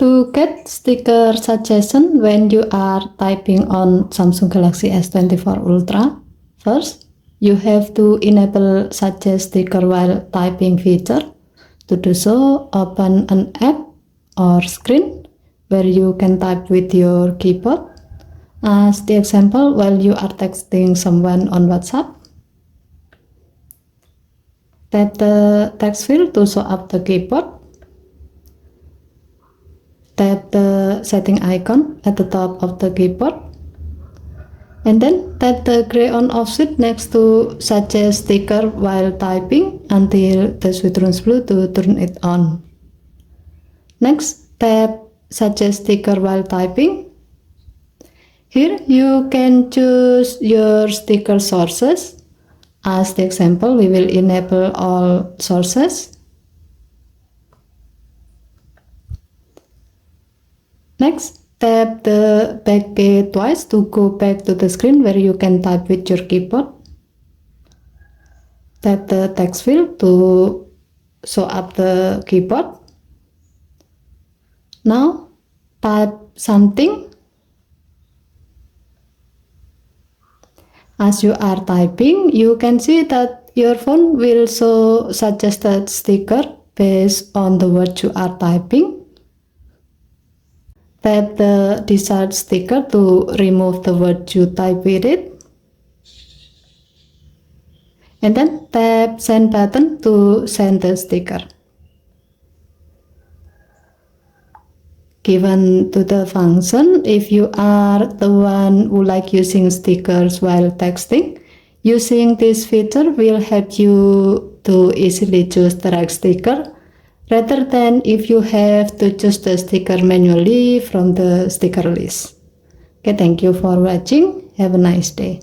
To get sticker suggestion when you are typing on Samsung Galaxy S24 Ultra, first, you have to enable suggest sticker while typing feature. To do so, open an app or screen where you can type with your keyboard. As the example, while you are texting someone on WhatsApp, tap the text field to show up the keyboard. Tap the setting icon at the top of the keyboard. And then tap the gray on off switch next to suggest sticker while typing until the switch turns blue to turn it on. Next, tap suggest sticker while typing. Here you can choose your sticker sources. As the example, we will enable all sources. Next, tap the back key twice to go back to the screen where you can type with your keyboard. Tap the text field to show up the keyboard. Now, type something. As you are typing, you can see that your phone will show suggested sticker based on the word you are typing. Tap the desired sticker to remove the word you type with it. And then tap send button to send the sticker. Given to the function, if you are the one who like using stickers while texting, using this feature will help you to easily choose the right sticker rather than if you have to choose the sticker manually from the sticker list. Okay, thank you for watching. Have a nice day.